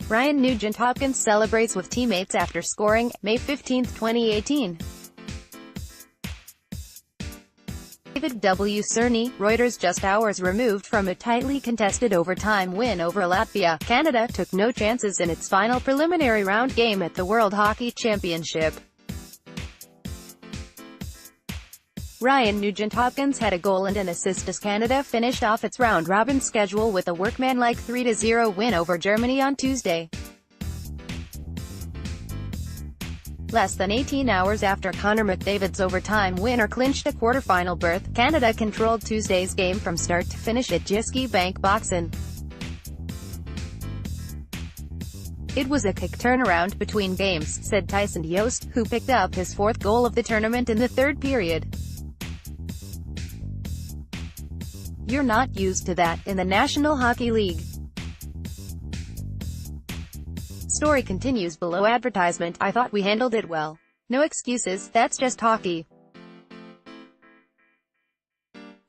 Ryan Nugent-Hopkins celebrates with teammates after scoring, May 15, 2018. W CERNY, Reuters Just hours removed from a tightly contested overtime win over Latvia, Canada took no chances in its final preliminary round game at the World Hockey Championship. Ryan Nugent-Hopkins had a goal and an assist as Canada finished off its round-robin schedule with a workmanlike 3-0 win over Germany on Tuesday. Less than 18 hours after Connor McDavid's overtime winner clinched a quarterfinal berth, Canada controlled Tuesday's game from start to finish at Jiski Bank Boxen. It was a quick turnaround between games, said Tyson Jost, who picked up his fourth goal of the tournament in the third period. "You're not used to that in the National Hockey League." Story continues below advertisement. "I thought we handled it well. No excuses, that's just hockey.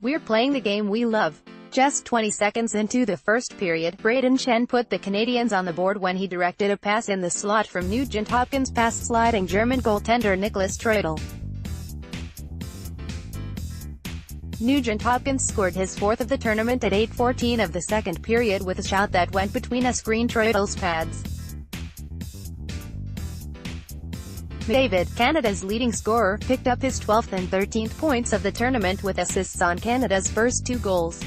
We're playing the game we love." Just 20 seconds into the first period, Braden Chen put the Canadians on the board when he directed a pass in the slot from Nugent-Hopkins past sliding German goaltender Nicholas Treudel. Nugent-Hopkins scored his fourth of the tournament at 8:14 of the second period with a shot that went between a screen Treudel's pads. McDavid, Canada's leading scorer, picked up his 12th and 13th points of the tournament with assists on Canada's first two goals.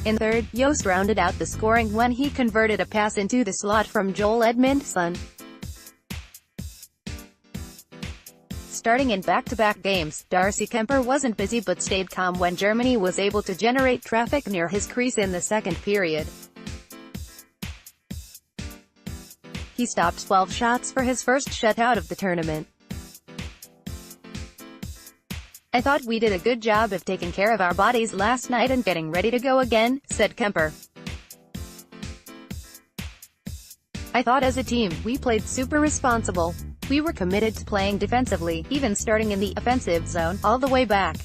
In third, Jost rounded out the scoring when he converted a pass into the slot from Joel Edmondson. Starting in back-to-back games, Darcy Kuemper wasn't busy but stayed calm when Germany was able to generate traffic near his crease in the second period. He stopped 12 shots for his first shutout of the tournament. "I thought we did a good job of taking care of our bodies last night and getting ready to go again," said Kuemper. "I thought as a team, we played super responsible. We were committed to playing defensively, even starting in the offensive zone, all the way back.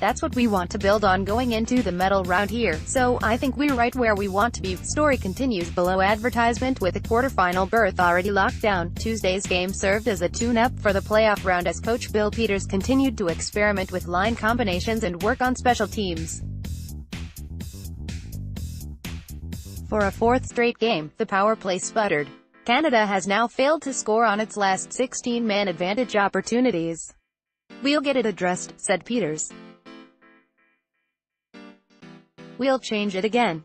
That's what we want to build on going into the medal round here, so I think we're right where we want to be." Story continues below advertisement. With the quarterfinal berth already locked down, Tuesday's game served as a tune-up for the playoff round as coach Bill Peters continued to experiment with line combinations and work on special teams. For a fourth straight game, the power play sputtered. Canada has now failed to score on its last 16 man advantage opportunities. "We'll get it addressed," said Peters. "We'll change it again.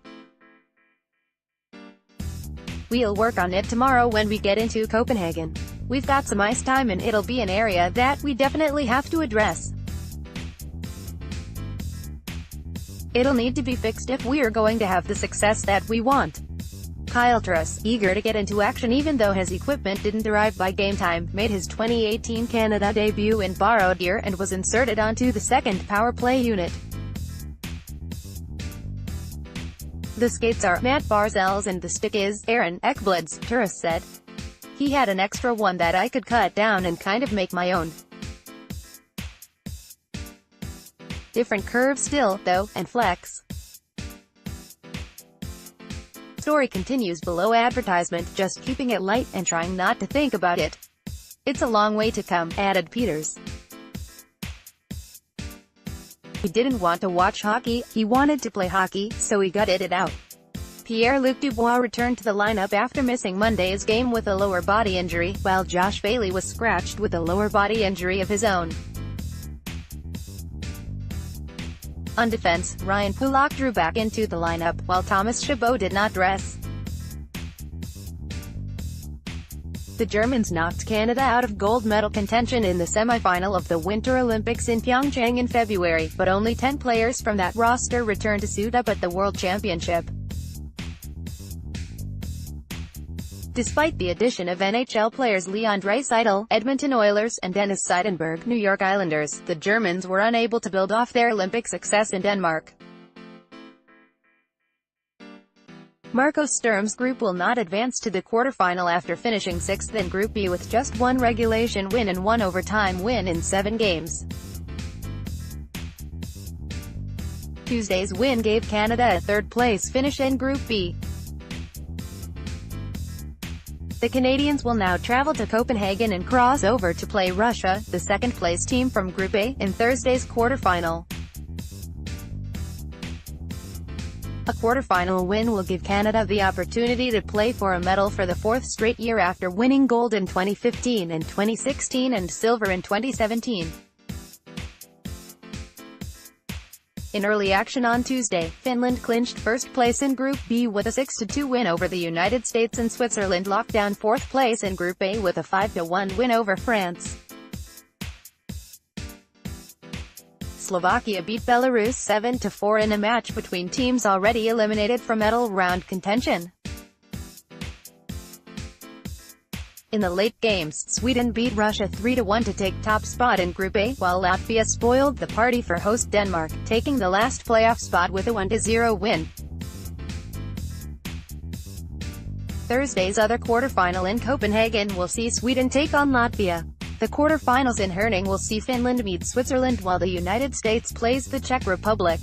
We'll work on it tomorrow when we get into Copenhagen. We've got some ice time and it'll be an area that we definitely have to address. It'll need to be fixed if we're going to have the success that we want." Kyle Turris, eager to get into action even though his equipment didn't arrive by game time, made his 2018 Canada debut in borrowed gear and was inserted onto the second power play unit. "The skates are Matt Barzell's and the stick is Aaron Ekblad's," Turris said. "He had an extra one that I could cut down and kind of make my own. Different curve still, though, and flex." Story continues below advertisement. "Just keeping it light and trying not to think about it. It's a long way to come," added Peters. "He didn't want to watch hockey, he wanted to play hockey, so he gutted it out." Pierre-Luc Dubois returned to the lineup after missing Monday's game with a lower body injury, while Josh Bailey was scratched with a lower body injury of his own. On defense, Ryan Pulock drew back into the lineup, while Thomas Chabot did not dress. The Germans knocked Canada out of gold medal contention in the semi-final of the Winter Olympics in Pyeongchang in February, but only 10 players from that roster returned to suit up at the World Championship. Despite the addition of NHL players Leon Draisaitl, Edmonton Oilers, and Dennis Seidenberg, New York Islanders, the Germans were unable to build off their Olympic success in Denmark. Marco Sturm's group will not advance to the quarterfinal after finishing 6th in Group B with just one regulation win and one overtime win in 7 games. Tuesday's win gave Canada a third-place finish in Group B. The Canadians will now travel to Copenhagen and cross over to play Russia, the second-place team from Group A, in Thursday's quarterfinal. A quarterfinal win will give Canada the opportunity to play for a medal for the fourth straight year after winning gold in 2015 and 2016 and silver in 2017. In early action on Tuesday, Finland clinched first place in Group B with a 6-2 win over the United States, and Switzerland locked down fourth place in Group A with a 5-1 win over France. Slovakia beat Belarus 7-4 in a match between teams already eliminated from medal round contention. In the late games, Sweden beat Russia 3-1 to take top spot in Group A, while Latvia spoiled the party for host Denmark, taking the last playoff spot with a 1-0 win. Thursday's other quarterfinal in Copenhagen will see Sweden take on Latvia. The quarterfinals in Herning will see Finland meet Switzerland while the United States plays the Czech Republic.